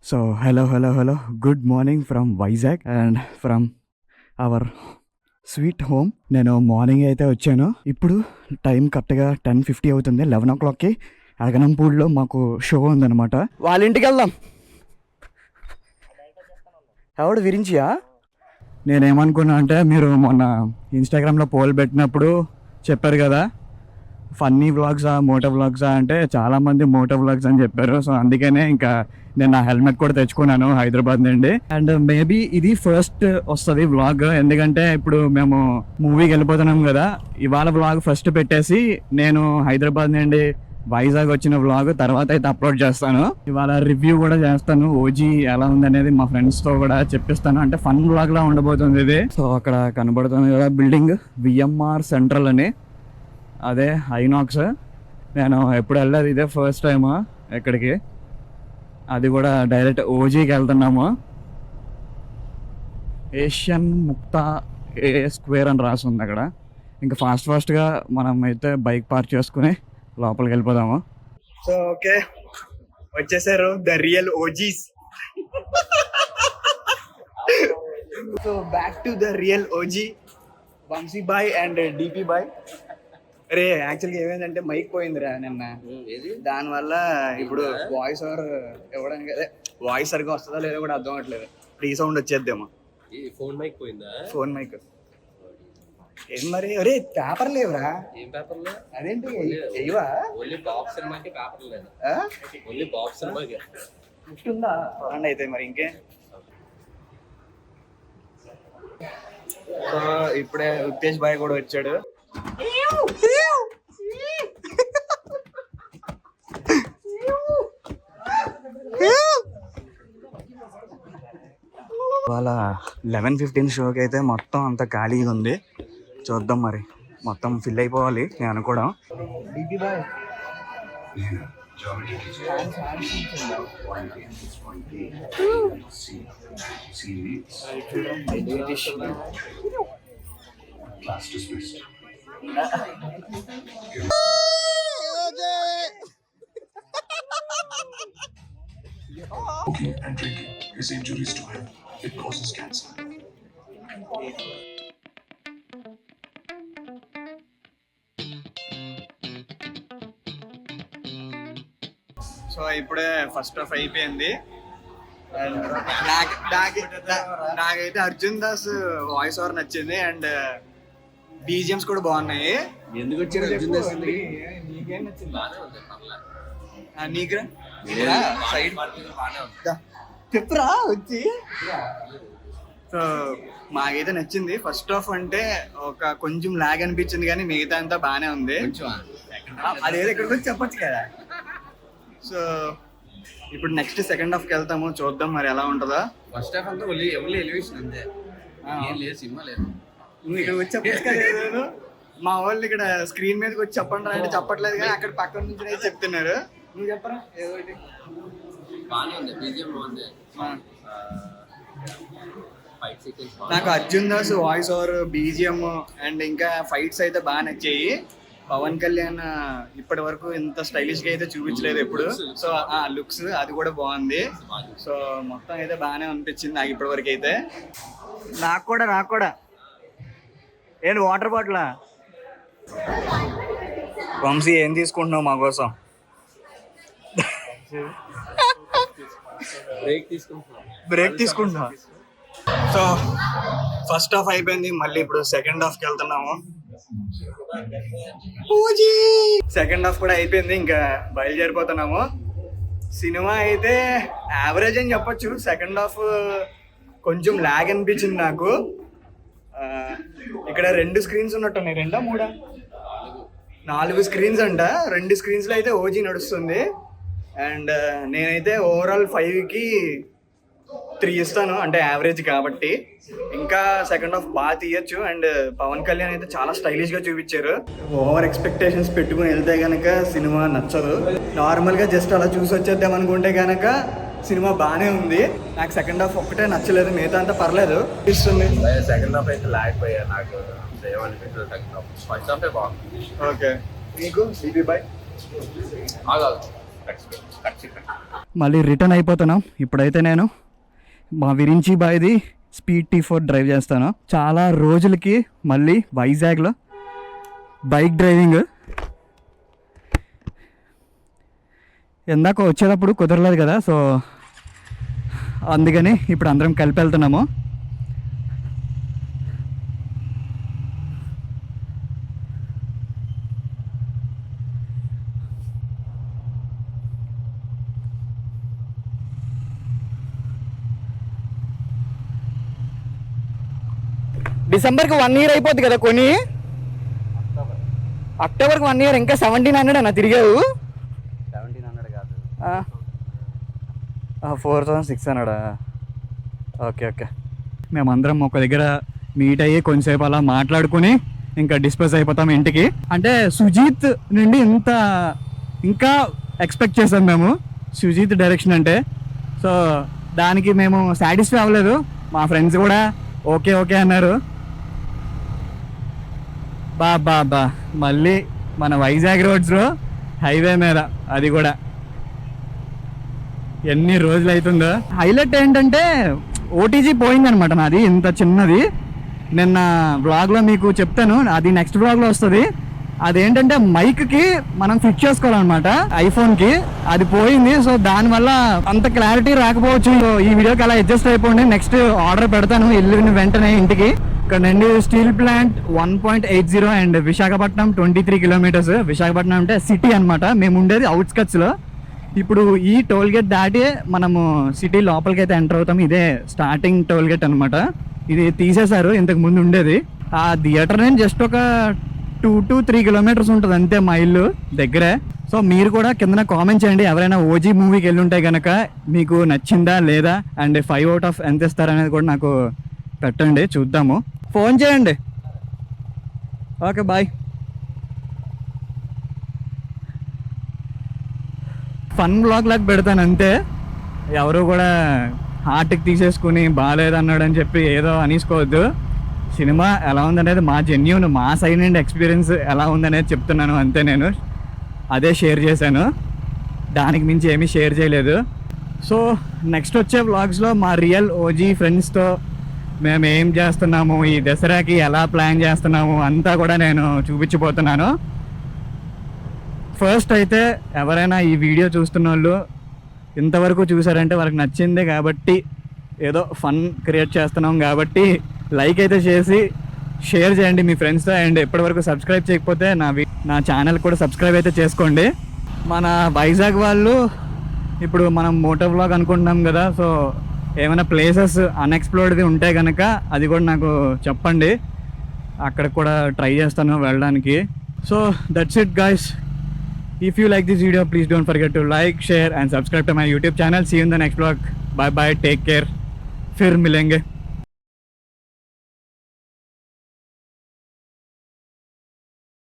So, hello. Good morning from Vizag and from our sweet home. నేను morning అయితే వచ్చాను. ఇప్పుడు టైం కరెక్ట్గా 10:50 అవుతుంది. 11 o'clockకి అగనంపూడిలో మాకు షో ఉందన్నమాట. వాళ్ళ ఇంటికి వెళ్దాం. ఎవడు విరించియా? నేనేమనుకున్నా అంటే, మీరు మొన్న ఇన్స్టాగ్రామ్లో పోల్ పెట్టినప్పుడు చెప్పారు కదా, ఫన్నీ వ్లాగ్సా మోటో వ్లాగ్సా అంటే చాలామంది మోటో వ్లాగ్స్ అని చెప్పారు. సో అందుకనే ఇంకా నేను నా హెల్మెట్ కూడా తెచ్చుకున్నాను హైదరాబాద్ నుండి. అండ్ మేబీ ఇది ఫస్ట్ వస్తుంది వ్లాగ్, ఎందుకంటే ఇప్పుడు మేము మూవీకి వెళ్ళిపోతున్నాం కదా. ఇవాళ వ్లాగ్ ఫస్ట్ పెట్టేసి నేను హైదరాబాద్ నుండి వైజాగ్ వచ్చిన వ్లాగ్ తర్వాత అయితే అప్లోడ్ చేస్తాను. ఇవాళ రివ్యూ కూడా చేస్తాను, ఓజీ ఎలా ఉంది అనేది మా ఫ్రెండ్స్తో కూడా చెప్పిస్తాను. అంటే ఫన్ వ్లాగ్ లా ఉండబోతుంది ఇది. సో అక్కడ కనబడుతుంది కదా బిల్డింగ్, విఎంఆర్ సెంట్రల్ అని, అదే ఐనాక్స్. నేను ఎప్పుడు వెళ్ళలేదు, ఇదే ఫస్ట్ టైమ్ ఎక్కడికి. అది కూడా డైరెక్ట్ ఓజీకి వెళ్తున్నాము. ఏషియన్ ముక్తా ఏ స్క్వేర్ అని రాసి ఉంది అక్కడ. ఇంకా ఫాస్ట్గా మనం అయితే బైక్ పార్క్ చేసుకుని లోపలికి వెళ్ళిపోదాము. సో ఓకే, వచ్చేసారు the real OGs. So back to the real OG, Vamshi boy and DP boy. రే యాక్చువల్గా ఏమైందంటే మైక్ పోయిందిరా నిన్న, దానివల్ల ఇప్పుడు వాయిస్ ఓవర్ ఇవ్వడానికి అదే వాయిస్ సరిగ్గా వస్తుందా లేదో కూడా అర్థం అవ్వట్లేదు. ఫ్రీ సౌండ్ వచ్చేద్దేమో. ఫోన్ మైక్ పోయిందా? ఫోన్ మైక్ ఏం మరి? అరే పేపర్ లేవురా. ఏం పేపర్ లేదు? అదేంటి ఇవా? ఓన్లీ బాబ్ సినిమాకి పేపర్ లేదు. ఓన్లీ బాబ్ సినిమాకి ఉందా? చూడండి అయితే మరి ఇంకే. సో ఇప్పుడే ఉత్తేజ్ బాయ్ కూడా వచ్చాడు. ఇవాళ 11:15 షోకి అయితే మొత్తం అంత ఖాళీగా ఉంది. చూద్దాం మరి, మొత్తం ఫిల్ అయిపోవాలి నేను అనుకోవడం. Smoking and drinking is injurious to health. It causes cancer. So ఇప్పుడే ఫస్ట్ హాఫ్ అయిపోయింది. నాకైతే అర్జున్ దాస్ వాయిస్ ఓవర్ నచ్చింది అండ్ బీజిఎమ్స్ కూడా బాగున్నాయి. ఎందుకు వచ్చారు అర్జున్ దాస్? నీకేం నచ్చింది? చెప్పురా వచ్చి. సో మాకైతే నచ్చింది. ఫస్ట్ హాఫ్ అంటే ఒక కొంచెం లాగ్ అనిపించింది, కానీ మిగతా అంతా బాగానే ఉంది. అదేదో ఇక్కడికి వచ్చి చెప్పొచ్చు కదా. సో ఇప్పుడు నెక్స్ట్ సెకండ్ హాఫ్కి వెళ్తాము, చూద్దాం మరి ఎలా ఉంటుందో. ఫస్ట్ హాఫ్ అంతా ఓన్లీ ఎలివేషన్ అంతే, ఏం లేదు, సినిమా లేదు. నువ్వు ఇక్కడ వచ్చి చెప్పచ్చు కదా. మా వాళ్ళు ఇక్కడ స్క్రీన్ మీదకి వచ్చి చెప్పండి అంటే చెప్పట్లేదు, కానీ అక్కడ పక్కన నుంచి అయితే చెప్తున్నారు. నువ్వు చెప్పరా ఏదో ఒకటి. బాగానే ఉంది, బీజిఎం బాగుంది. నాకు Arjun Das voice over, BGM and ఇంకా ఫైట్స్ అయితే బాగా నచ్చాయి. పవన్ కళ్యాణ్ ఇప్పటి వరకు ఇంత స్టైలిష్ గా అయితే చూపించలేదు ఎప్పుడు. సో ఆ లుక్స్ అది కూడా బాగుంది. సో మొత్తం అయితే బాగానే అనిపించింది నాకు ఇప్పటి వరకు అయితే. నాకు కూడా ఏంటి వాటర్ బాటిల్? వంశీ ఏం తీసుకుంటున్నావు మా కోసం? బ్రేక్ తీసుకుంటున్నా. సో ఫస్ట్ హాఫ్ అయిపోయింది, మళ్ళీ ఇప్పుడు సెకండ్ హాఫ్కి వెళ్తున్నాము. సెకండ్ హాఫ్ కూడా అయిపోయింది, ఇంకా బయలుదేరిపోతున్నాము. సినిమా అయితే యావరేజ్ అని చెప్పొచ్చు. సెకండ్ హాఫ్ కొంచెం లాగ్ అనిపించింది నాకు. ఇక్కడ 2 స్క్రీన్స్ ఉన్నట్టున్నాయి. 2 3 4 స్క్రీన్స్ అంట. 2 స్క్రీన్స్లో అయితే ఓజీ నడుస్తుంది. అండ్ నేనైతే ఓవరాల్ 5కి 3 ఇస్తాను, అంటే యావరేజ్ కాబట్టి. ఇంకా సెకండ్ హాఫ్ బాగా తీయచ్చు. అండ్ పవన్ కళ్యాణ్ అయితే చాలా స్టైలిష్గా చూపించారు. ఓవర్ ఎక్స్పెక్టేషన్స్ పెట్టుకుని వెళ్తే కనుక సినిమా నచ్చదు. నార్మల్గా జస్ట్ అలా చూసి వచ్చేద్దాం అనుకుంటే కనుక సినిమా బాగానే ఉంది. నాకు సెకండ్ హాఫ్ ఒక్కటే నచ్చలేదు, మిగతా అంతా పర్లేదు. ఇస్తుంది. సెకండ్ హాఫ్ అయితే లాగిపోయా, నాకు ఫస్ట్ హాఫ్ బాగుంది. ఓకే, నీకు డిపి బాయ్? మళ్ళీ రిటర్న్ అయిపోతున్నాం. ఇప్పుడైతే నేను మా విరించి బాయ్ది స్పీడ్ T4 డ్రైవ్ చేస్తాను. చాలా రోజులకి మళ్ళీ వైజాగ్లో బైక్ డ్రైవింగ్. ఎందాక వచ్చేటప్పుడు కుదరలేదు కదా, సో అందుకని ఇప్పుడు అందరం కలిపి వెళ్తున్నాము. డిసెంబర్కి 1 year అయిపోద్ది కదా కొని. అక్టోబర్కి 1 year. ఇంకా 1700 అన్న తిరిగావు. 1700 కాదు, 4600. Okay okay. మేమందరం ఒక దగ్గర మీట్ అయ్యి కొంచెంసేపు అలా మాట్లాడుకుని ఇంకా డిస్పస్ అయిపోతాం ఇంటికి. అంటే సుజీత్ నుండి ఇంకా ఎక్స్పెక్ట్ చేసాం మేము, సుజీత్ డైరెక్షన్ అంటే. సో దానికి మేము సాటిస్ఫై అవ్వలేదు. మా ఫ్రెండ్స్ కూడా ఓకే ఓకే అన్నారు. బా మళ్ళీ మన వైజాగ్ రోడ్స్లో హైవే మీద, అది కూడా ఎన్ని రోజులు అవుతుందో. హైలైట్ ఏంటంటే ఓటీజీ పోయిందనమాట నాది, ఇంత చిన్నది. నిన్న వ్లాగ్లో మీకు చెప్తాను, అది నెక్స్ట్ వ్లాగ్లో వస్తుంది. అదేంటంటే మైక్కి మనం ఫిక్స్ చేసుకోవాలన్నమాట ఐఫోన్కి, అది పోయింది. సో దానివల్ల అంత క్లారిటీ రాకపోవచ్చు. ఈ వీడియోకి అలా అడ్జస్ట్ అయిపోండి. నెక్స్ట్ ఆర్డర్ పెడతాను వెళ్ళిన వెంటనే ఇంటికి. ఇక్కడ నుండి steel plant 1.80 and Visakhapatnam 23 kilometers. Visakhapatnam అంటే సిటీ అనమాట, మేము ఉండేది అవుట్స్కట్స్లో. ఇప్పుడు ఈ టోల్ గేట్ దాటి మనము సిటీ లోపలికి అయితే ఎంటర్ అవుతాం. ఇదే స్టార్టింగ్ టోల్ గేట్ అనమాట. ఇది తీసేశారు, ఇంతకు ముందు ఉండేది. ఆ థియేటర్ నుంచి జస్ట్ ఒక 2 to 3 kilometers ఉంటుంది అంతే, మా ఇల్లు దగ్గరే. సో మీరు కూడా కింద కామెంట్ చేయండి, ఎవరైనా ఓజీ మూవీకి వెళ్ళి ఉంటే కనుక మీకు నచ్చిందా లేదా, అండ్ 5 out of ఎంత ఇస్తారనేది కూడా నాకు పెట్టండి, చూద్దాము. ఫోన్ చేయండి. Okay bye. ఫన్ బ్లాగ్ లాగా పెడతాను అంతే. ఎవరు కూడా హార్ట్కి తీసేసుకుని బాగాలేదన్నాడు అని చెప్పి ఏదో అనేసుకోవద్దు. సినిమా ఎలా ఉందనేది మా జెన్యూన్, మా సైడ్ నుండి ఎక్స్పీరియన్స్ ఎలా ఉందనేది చెప్తున్నాను అంతే. నేను అదే షేర్ చేశాను, దానికి మించి ఏమీ షేర్ చేయలేదు. సో నెక్స్ట్ వచ్చే వ్లాగ్స్లో మా రియల్ ఓజీ ఫ్రెండ్స్తో మేము ఏం చేస్తున్నాము, ఈ దసరాకి ఎలా ప్లాన్ చేస్తున్నాము అంతా కూడా నేను చూపించబోతున్నాను. ఫస్ట్ అయితే ఎవరైనా ఈ వీడియో చూస్తున్న వాళ్ళు ఇంతవరకు చూసారంటే వాళ్ళకి నచ్చిందే కాబట్టి, ఏదో ఫన్ క్రియేట్ చేస్తున్నాం కాబట్టి లైక్ అయితే చేసి షేర్ చేయండి మీ ఫ్రెండ్స్తో. అండ్ ఇప్పటివరకు సబ్స్క్రైబ్ చేయకపోతే నా ఛానల్ కూడా సబ్స్క్రైబ్ అయితే చేసుకోండి. మన వైజాగ్ వాళ్ళు ఇప్పుడు మనం మోటో వ్లాగ్ అనుకుంటున్నాం కదా, సో ఏమైనా ప్లేసెస్ అన్ఎక్స్ప్లోర్డ్ది ఉంటే కనుక అది కూడా నాకు చెప్పండి, అక్కడ కూడా ట్రై చేస్తాను వెళ్ళడానికి. So that's it guys. If you like this video, please don't forget to like, share and subscribe to my YouTube channel. See you in the next vlog. Bye bye. Take care. फिर मिलेंगे.